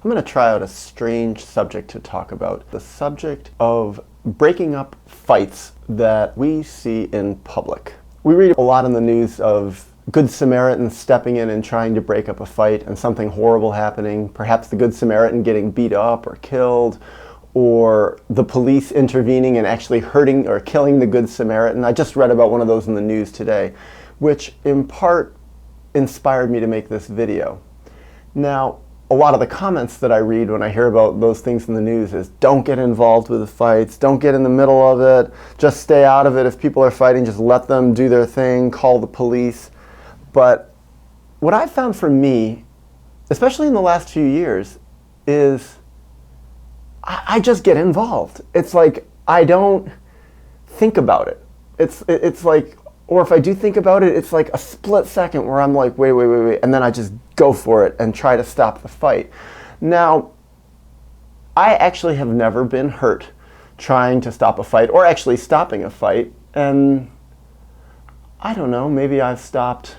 I'm going to try out a strange subject to talk about. The subject of breaking up fights that we see in public. We read a lot in the news of Good Samaritans stepping in and trying to break up a fight and something horrible happening. Perhaps the Good Samaritan getting beat up or killed, or the police intervening and actually hurting or killing the Good Samaritan. I just read about one of those in the news today, which in part inspired me to make this video. Now, a lot of the comments that I read when I hear about those things in the news is, don't get involved with the fights, don't get in the middle of it, just stay out of it. If people are fighting, just let them do their thing, call the police. But what I've found for me, especially in the last few years, is I just get involved. It's like I don't think about it. It's like, or if I do think about it, it's like a split second where I'm like, wait, and then I just go for it and try to stop the fight. Now, I actually have never been hurt trying to stop a fight or actually stopping a fight. And I don't know, maybe I've stopped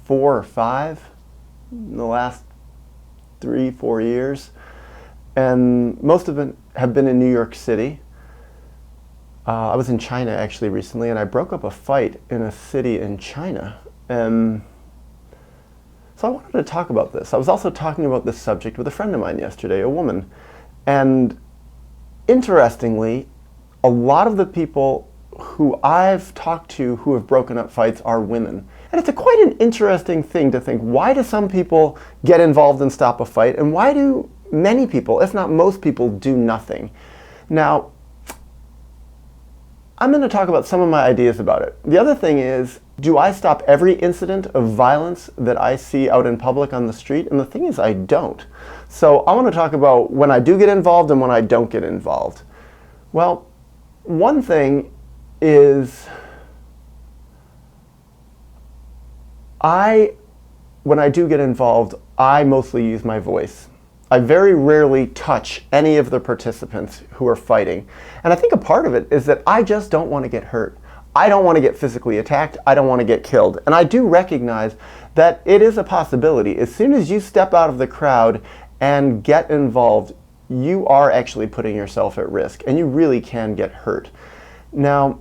4 or 5 in the last 3-4 years. And most of them have been in New York City. I was in China actually recently, and I broke up a fight in a city in China. So I wanted to talk about this. I was also talking about this subject with a friend of mine yesterday, a woman. And interestingly, a lot of the people who I've talked to who have broken up fights are women. And it's quite an interesting thing to think, why do some people get involved and stop a fight, and why do many people, if not most people, do nothing? Now, I'm going to talk about some of my ideas about it. The other thing is, do I stop every incident of violence that I see out in public on the street? And the thing is, I don't. So I want to talk about when I do get involved and when I don't get involved. Well, one thing is, when I do get involved, I mostly use my voice. I very rarely touch any of the participants who are fighting. And I think a part of it is that I just don't want to get hurt. I don't want to get physically attacked. I don't want to get killed. And I do recognize that it is a possibility. As soon as you step out of the crowd and get involved, you are actually putting yourself at risk, and you really can get hurt. Now,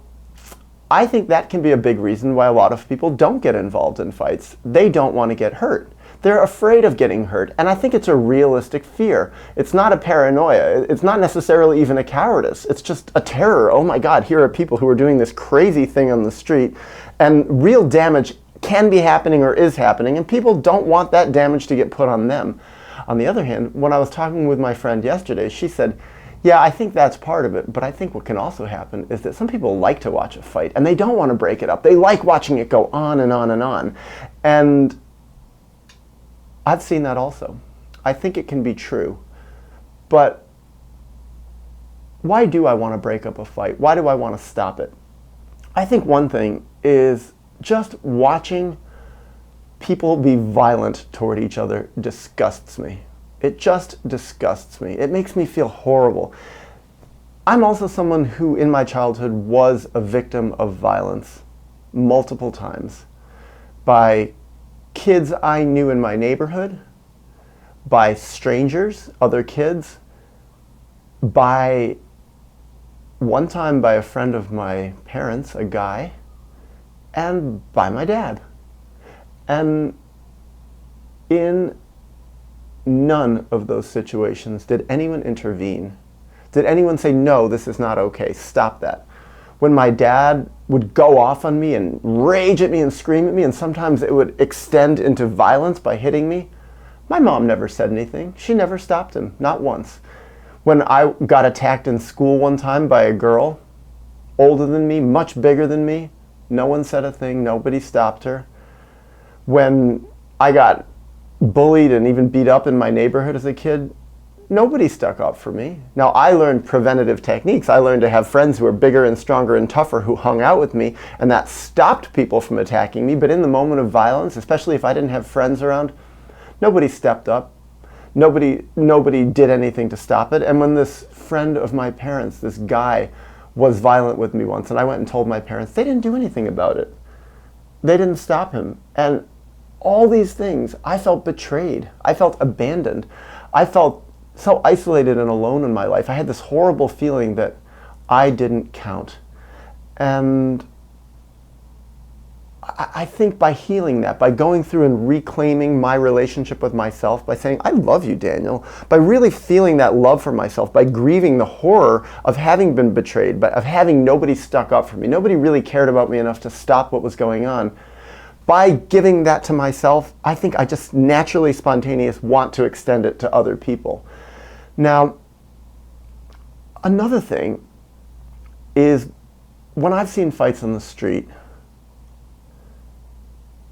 I think that can be a big reason why a lot of people don't get involved in fights. They don't want to get hurt. They're afraid of getting hurt, and I think it's a realistic fear. It's not a paranoia. It's not necessarily even a cowardice. It's just a terror. Oh my God, here are people who are doing this crazy thing on the street, and real damage can be happening or is happening, and people don't want that damage to get put on them. On the other hand, when I was talking with my friend yesterday, she said, yeah, I think that's part of it, but I think what can also happen is that some people like to watch a fight, and they don't want to break it up. They like watching it go on and on and on. And I've seen that also. I think it can be true. But why do I want to break up a fight? Why do I want to stop it? I think one thing is just watching people be violent toward each other disgusts me. It just disgusts me. It makes me feel horrible. I'm also someone who in my childhood was a victim of violence multiple times by kids I knew in my neighborhood, by strangers, other kids, by one time by a friend of my parents, a guy, and by my dad. And in none of those situations did anyone intervene. Did anyone say, no, this is not okay, stop that? When my dad would go off on me and rage at me and scream at me, and sometimes it would extend into violence by hitting me, my mom never said anything. She never stopped him, not once. When I got attacked in school one time by a girl, older than me, much bigger than me, no one said a thing, nobody stopped her. When I got bullied and even beat up in my neighborhood as a kid, nobody stuck up for me. Now, I learned preventative techniques. I learned to have friends who were bigger and stronger and tougher who hung out with me, and that stopped people from attacking me. But in the moment of violence, especially if I didn't have friends around, nobody stepped up. Nobody did anything to stop it. And when this friend of my parents, this guy, was violent with me once, and I went and told my parents, they didn't do anything about it. They didn't stop him. And all these things, I felt betrayed. I felt abandoned. I felt so isolated and alone in my life. I had this horrible feeling that I didn't count. And I think by healing that, by going through and reclaiming my relationship with myself, by saying, I love you, Daniel, by really feeling that love for myself, by grieving the horror of having been betrayed, of having nobody stuck up for me, nobody really cared about me enough to stop what was going on. By giving that to myself, I think I just naturally, spontaneous want to extend it to other people. Now, another thing is when I've seen fights on the street,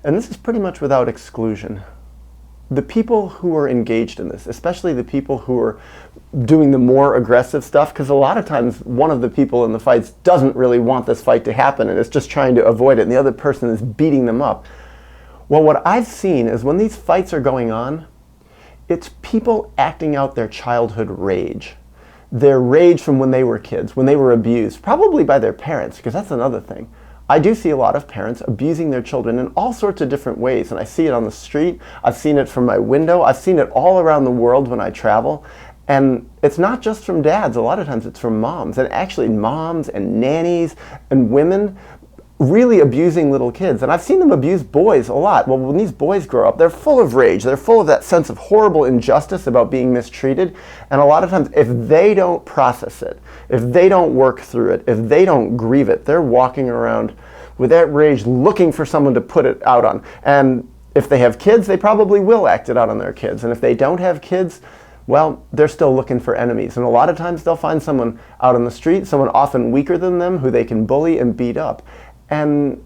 and this is pretty much without exclusion, the people who are engaged in this, especially the people who are doing the more aggressive stuff, because a lot of times one of the people in the fights doesn't really want this fight to happen and is just trying to avoid it, and the other person is beating them up. Well, what I've seen is when these fights are going on, it's people acting out their childhood rage. Their rage from when they were kids, when they were abused, probably by their parents, because that's another thing. I do see a lot of parents abusing their children in all sorts of different ways, and I see it on the street, I've seen it from my window, I've seen it all around the world when I travel, and it's not just from dads, a lot of times it's from moms, and actually moms and nannies and women really abusing little kids. And I've seen them abuse boys a lot. Well, when these boys grow up, they're full of rage, they're full of that sense of horrible injustice about being mistreated, and a lot of times if they don't process it, if they don't work through it, if they don't grieve it, they're walking around with that rage looking for someone to put it out on. And if they have kids, they probably will act it out on their kids. And if they don't have kids, well, they're still looking for enemies. And a lot of times they'll find someone out on the street, someone often weaker than them, who they can bully and beat up. And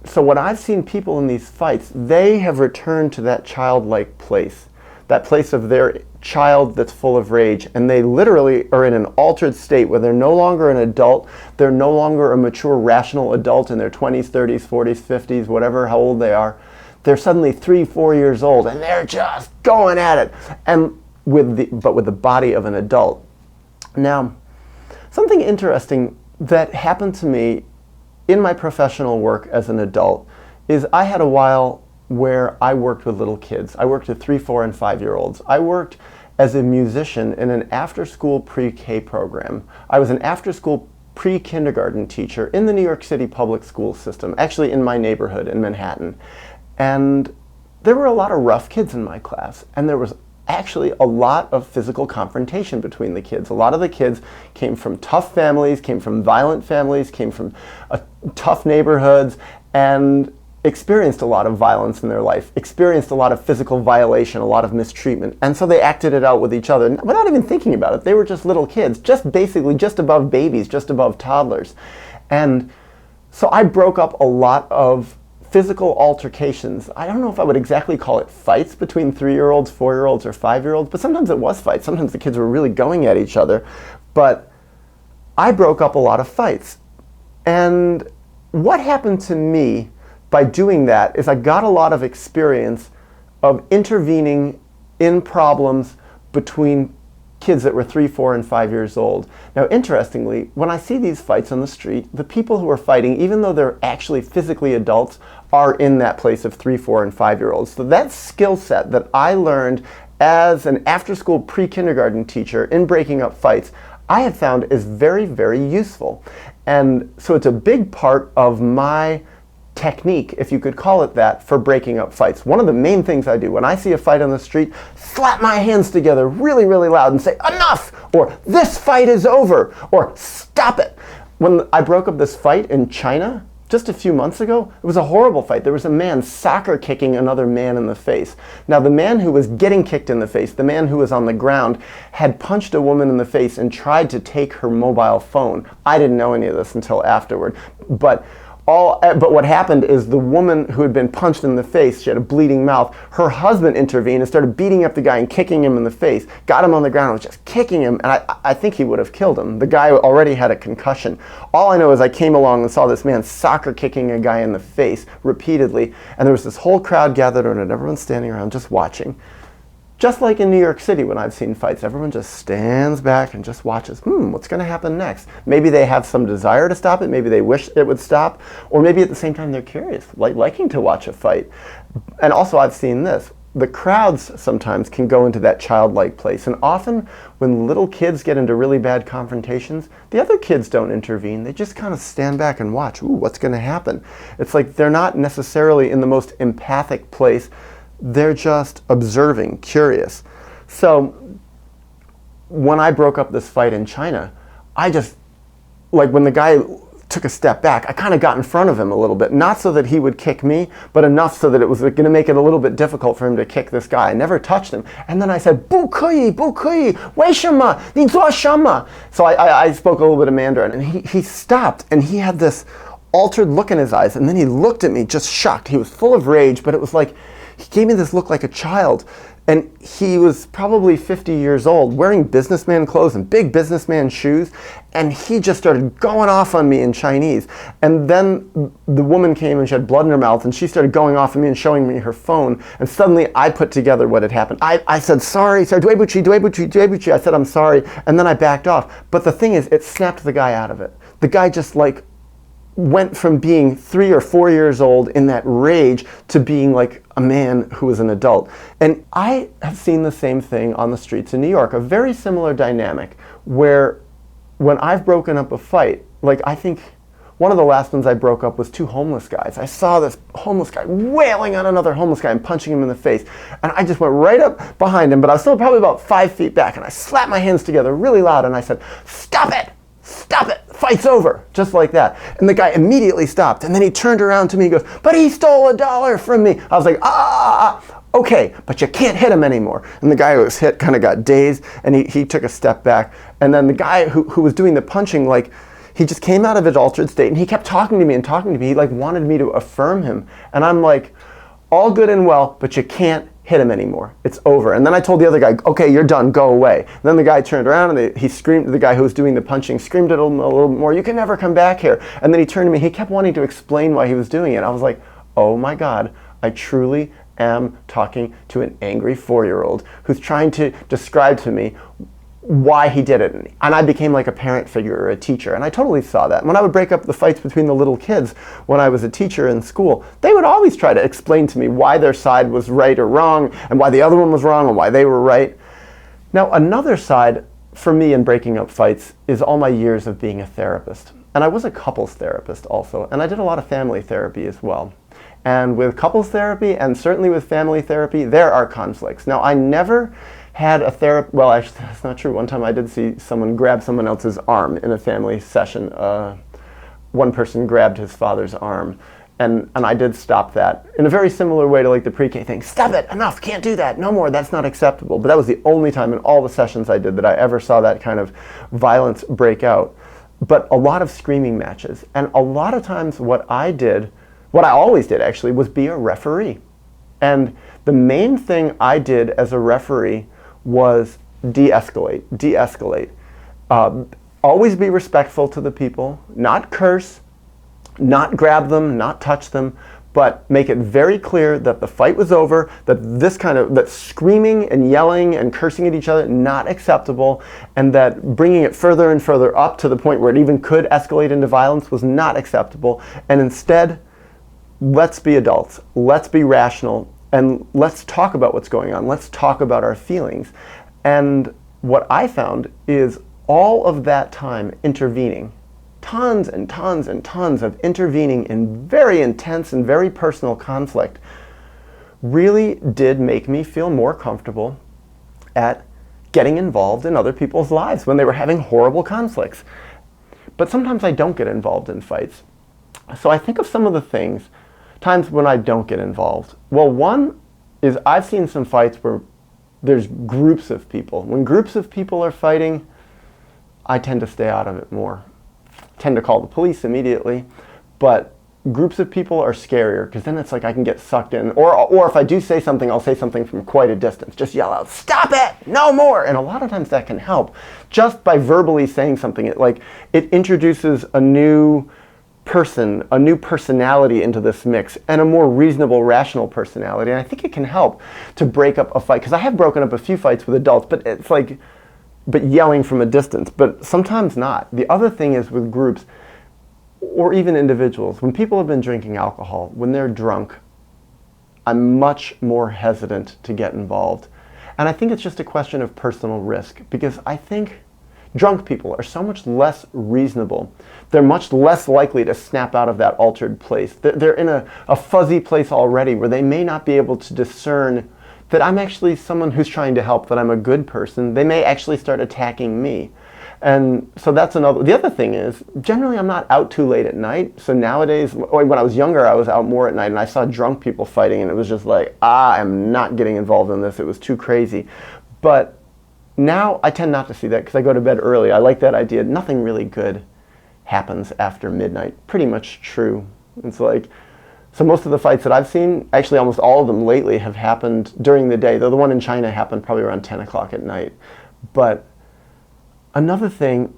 so when I've seen people in these fights, they have returned to that childlike place, that place of their child that's full of rage, and they literally are in an altered state where they're no longer an adult, they're no longer a mature, rational adult in their 20s, 30s, 40s, 50s, whatever, how old they are. They're suddenly 3, 4 years old, and they're just going at it, and with the body of an adult. Now, something interesting that happened to me in my professional work as an adult is I had a while where I worked with little kids. I worked with 3, 4, and 5-year-olds. I worked as a musician in an after-school pre-K program. I was an after-school pre-kindergarten teacher in the New York City public school system, actually in my neighborhood in Manhattan. And there were a lot of rough kids in my class, and there was actually a lot of physical confrontation between the kids. A lot of the kids came from tough families, came from violent families, came from tough neighborhoods, and experienced a lot of violence in their life, experienced a lot of physical violation, a lot of mistreatment, and so they acted it out with each other without even thinking about it. They were just little kids, just basically just above babies, just above toddlers. And so I broke up a lot of physical altercations. I don't know if I would exactly call it fights between 3-year-olds, 4-year-olds, or 5-year-olds, but sometimes it was fights. Sometimes the kids were really going at each other. But I broke up a lot of fights. And what happened to me by doing that is I got a lot of experience of intervening in problems between kids that were 3, 4, and 5 years old. Now, interestingly, when I see these fights on the street, the people who are fighting, even though they're actually physically adults, are in that place of 3, 4, and 5-year-olds. So that skill set that I learned as an after-school pre-kindergarten teacher in breaking up fights, I have found is very, very useful. And so it's a big part of my technique, if you could call it that, for breaking up fights. One of the main things I do when I see a fight on the street, slap my hands together really, really loud and say, enough, or this fight is over, or stop it. When I broke up this fight in China just a few months ago, it was a horrible fight. There was a man soccer kicking another man in the face. Now, the man who was getting kicked in the face, the man who was on the ground, had punched a woman in the face and tried to take her mobile phone. I didn't know any of this until afterward. But what happened is the woman who had been punched in the face, she had a bleeding mouth, her husband intervened and started beating up the guy and kicking him in the face, got him on the ground and was just kicking him, and I think he would have killed him. The guy already had a concussion. All I know is I came along and saw this man soccer kicking a guy in the face repeatedly, and there was this whole crowd gathered around and everyone's standing around just watching. Just like in New York City when I've seen fights, everyone just stands back and just watches. What's going to happen next? Maybe they have some desire to stop it, maybe they wish it would stop, or maybe at the same time they're curious, liking to watch a fight. And also I've seen this. the crowds sometimes can go into that childlike place. And often when little kids get into really bad confrontations, the other kids don't intervene. They just kind of stand back and watch. Ooh, what's going to happen? It's like they're not necessarily in the most empathic place. They're just observing, curious. So when I broke up this fight in China, I just, like when the guy took a step back, I kind of got in front of him a little bit, not so that he would kick me, but enough so that it was going to make it a little bit difficult for him to kick this guy. I never touched him. And then I said, 不可以,不可以,为什么?你做什么? So I spoke a little bit of Mandarin, and he stopped, and he had this altered look in his eyes, and then he looked at me just shocked. He was full of rage, but it was like, he gave me this look like a child. And he was probably 50 years old, wearing businessman clothes and big businessman shoes, and he just started going off on me in Chinese. And then the woman came and she had blood in her mouth, and she started going off on me and showing me her phone, and suddenly I put together what had happened. I said, sorry, duebuchi. I said, I'm sorry, and then I backed off. But the thing is, it snapped the guy out of it. The guy just like went from being 3 or 4 years old in that rage to being like a man who was an adult. And I have seen the same thing on the streets in New York, a very similar dynamic where when I've broken up a fight, like I think one of the last ones I broke up was 2 homeless guys. I saw this homeless guy wailing on another homeless guy and punching him in the face. And I just went right up behind him, but I was still probably about 5 feet back, and I slapped my hands together really loud and I said, "Stop it! Stop it! Fight's over!" Just like that. And the guy immediately stopped, and then he turned around to me and goes, "But he stole $1 from me." I was like, okay, but you can't hit him anymore. And the guy who was hit kind of got dazed, and he took a step back. And then the guy who was doing the punching, like, he just came out of his altered state, and he kept talking to me and talking to me. He like wanted me to affirm him. And I'm like, all good and well, but you can't hit him anymore. It's over. And then I told the other guy, okay, you're done, go away. And then the guy turned around and he screamed, the guy who was doing the punching screamed at him a little more, "You can never come back here." And then he turned to me, he kept wanting to explain why he was doing it. I was like, oh my God, I truly am talking to an angry 4-year-old who's trying to describe to me why he did it. And I became like a parent figure or a teacher, and I totally saw that. When I would break up the fights between the little kids when I was a teacher in school, they would always try to explain to me why their side was right or wrong, and why the other one was wrong, and why they were right. Now, another side for me in breaking up fights is all my years of being a therapist. And I was a couples therapist also, and I did a lot of family therapy as well. And with couples therapy, and certainly with family therapy, there are conflicts. Now, I never had a therapist, well, actually, that's not true. One time I did see someone grab someone else's arm in a family session. One person grabbed his father's arm, and I did stop that in a very similar way to like the pre-K thing. Stop it, enough, can't do that, no more, that's not acceptable. But that was the only time in all the sessions I did that I ever saw that kind of violence break out. But a lot of screaming matches, and a lot of times what I always did actually, was be a referee. And the main thing I did as a referee was de-escalate. Always be respectful to the people, not curse, not grab them, not touch them, but make it very clear that the fight was over, that that screaming and yelling and cursing at each other, not acceptable, and that bringing it further and further up to the point where it even could escalate into violence was not acceptable. And instead, let's be adults, let's be rational, and let's talk about what's going on. Let's talk about our feelings. And what I found is all of that time intervening, tons and tons and tons of intervening in very intense and very personal conflict, really did make me feel more comfortable at getting involved in other people's lives when they were having horrible conflicts. But sometimes I don't get involved in fights. So I think of some of the times when I don't get involved. Well, one is I've seen some fights where there's groups of people. When groups of people are fighting, I tend to stay out of it more. Tend to call the police immediately, but groups of people are scarier because then it's like I can get sucked in. Or if I do say something, I'll say something from quite a distance. Just yell out, "Stop it! No more!" And a lot of times that can help. Just by verbally saying something, it introduces a new person, a new personality into this mix, and a more reasonable, rational personality. And I think it can help to break up a fight, because I have broken up a few fights with adults, but it's like, but yelling from a distance, but sometimes not. The other thing is with groups, or even individuals, when people have been drinking alcohol, when they're drunk, I'm much more hesitant to get involved. And I think it's just a question of personal risk, because I think drunk people are so much less reasonable. They're much less likely to snap out of that altered place. They're in a fuzzy place already where they may not be able to discern that I'm actually someone who's trying to help, that I'm a good person. They may actually start attacking me. And so that's another. The other thing is, generally I'm not out too late at night. So nowadays, when I was younger, I was out more at night, and I saw drunk people fighting, and it was just like, I'm not getting involved in this. It was too crazy. But now I tend not to see that because I go to bed early. I like that idea. Nothing really good happens after midnight. Pretty much true. It's like, so most of the fights that I've seen, actually almost all of them lately, have happened during the day. Though the one in China happened probably around 10 o'clock at night. But another thing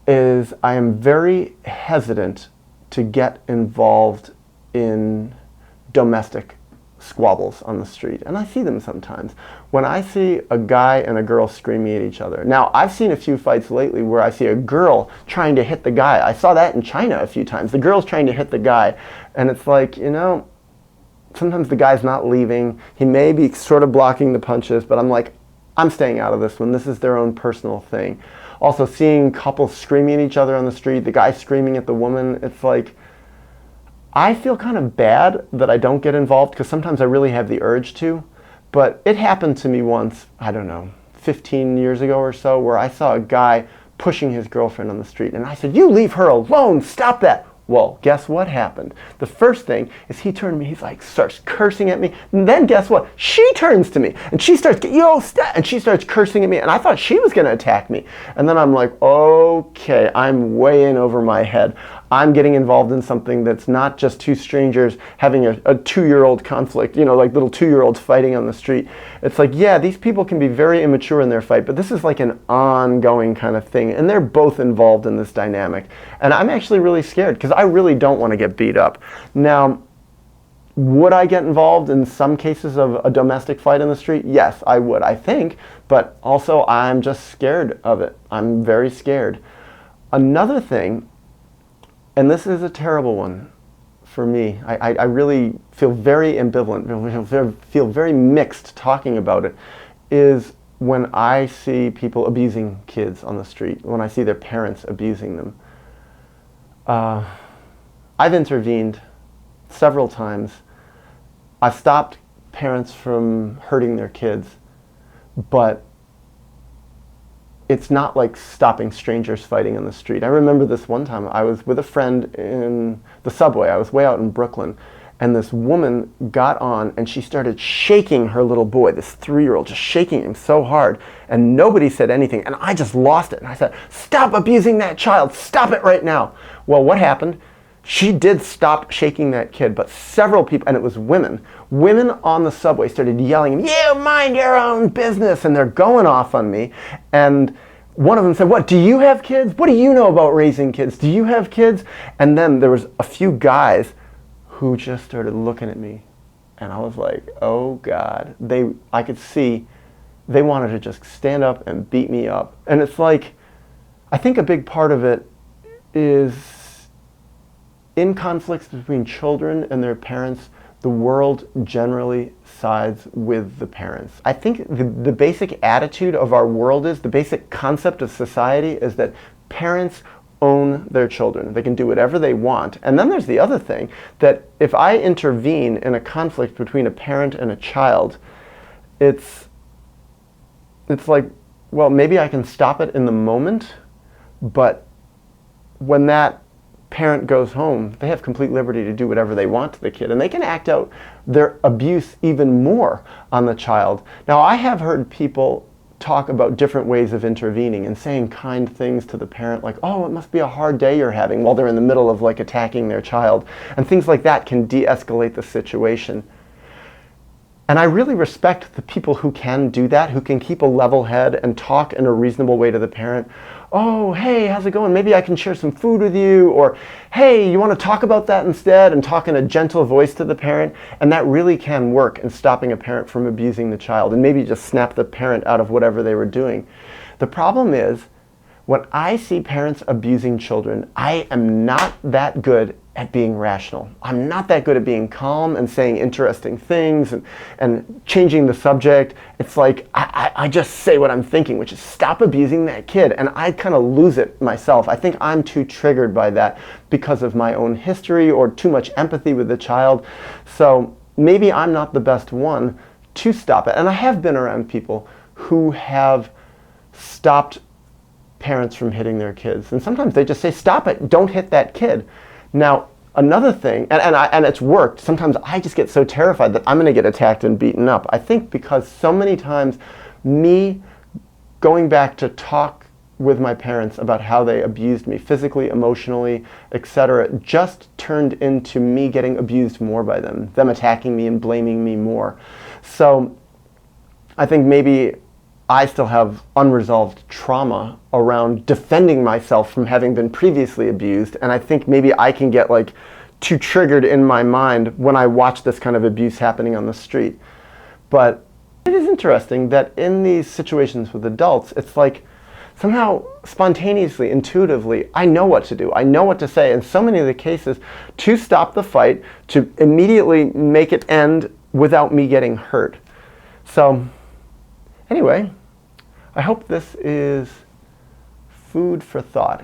is I am very hesitant to get involved in domestic squabbles on the street. And I see them sometimes. When I see a guy and a girl screaming at each other. Now, I've seen a few fights lately where I see a girl trying to hit the guy. I saw that in China a few times. The girl's trying to hit the guy. And it's like, sometimes the guy's not leaving. He may be sort of blocking the punches, but I'm like, I'm staying out of this one. This is their own personal thing. Also, seeing couples screaming at each other on the street, the guy screaming at the woman, it's like, I feel kind of bad that I don't get involved because sometimes I really have the urge to. But it happened to me once, I don't know, 15 years ago or so, where I saw a guy pushing his girlfriend on the street. And I said, "You leave her alone, stop that." Well, guess what happened? The first thing is he turned to me, he's like, starts cursing at me. And then guess what? She turns to me and she starts, "Yo, stop," and she starts cursing at me. And I thought she was going to attack me. And then I'm like, okay, I'm way in over my head. I'm getting involved in something that's not just two strangers having a 2-year-old conflict, like little 2-year-olds fighting on the street. It's like, yeah, these people can be very immature in their fight, but this is like an ongoing kind of thing. And they're both involved in this dynamic. And I'm actually really scared because I really don't want to get beat up. Now, would I get involved in some cases of a domestic fight in the street? Yes, I would, I think. But also, I'm just scared of it. I'm very scared. Another thing, and this is a terrible one for me. I really feel very ambivalent, feel very mixed talking about it, is when I see people abusing kids on the street, when I see their parents abusing them. I've intervened several times. I've stopped parents from hurting their kids, but it's not like stopping strangers fighting on the street. I remember this one time, I was with a friend in the subway. I was way out in Brooklyn, and this woman got on and she started shaking her little boy, this 3-year-old, just shaking him so hard, and nobody said anything, and I just lost it. And I said, "Stop abusing that child, stop it right now." Well, what happened? She did stop shaking that kid, but several people, and it was women on the subway started yelling, "You mind your own business," and they're going off on me. And one of them said, "What, do you have kids? What do you know about raising kids? Do you have kids?" And then there was a few guys who just started looking at me, and I was like, oh God. I could see they wanted to just stand up and beat me up. And it's like, I think a big part of it is in conflicts between children and their parents, the world generally sides with the parents. I think the basic attitude of our world is, the basic concept of society is that parents own their children. They can do whatever they want. And then there's the other thing, that if I intervene in a conflict between a parent and a child, it's like, well, maybe I can stop it in the moment, but when that parent goes home, they have complete liberty to do whatever they want to the kid, and they can act out their abuse even more on the child. Now, I have heard people talk about different ways of intervening and saying kind things to the parent, like, "Oh, it must be a hard day you're having," while they're in the middle of like attacking their child. And things like that can de-escalate the situation. And I really respect the people who can do that, who can keep a level head and talk in a reasonable way to the parent. "Oh, hey, how's it going? Maybe I can share some food with you," or "Hey, you want to talk about that instead?" and talk in a gentle voice to the parent. And that really can work in stopping a parent from abusing the child, and maybe just snap the parent out of whatever they were doing. The problem is, When I see parents abusing children, I am not that good at being rational. I'm not that good at being calm and saying interesting things and changing the subject. It's like I just say what I'm thinking, which is stop abusing that kid. And I kind of lose it myself. I think I'm too triggered by that because of my own history or too much empathy with the child. So maybe I'm not the best one to stop it. And I have been around people who have stopped parents from hitting their kids. And sometimes they just say, stop it, don't hit that kid. Now, another thing, and it's worked, sometimes I just get so terrified that I'm going to get attacked and beaten up. I think because so many times me going back to talk with my parents about how they abused me physically, emotionally, etc., just turned into me getting abused more by them attacking me and blaming me more. So I think maybe I still have unresolved trauma around defending myself from having been previously abused, and I think maybe I can get like too triggered in my mind when I watch this kind of abuse happening on the street. But it is interesting that in these situations with adults, it's like somehow spontaneously, intuitively, I know what to do. I know what to say in so many of the cases to stop the fight, to immediately make it end without me getting hurt. So anyway, I hope this is food for thought.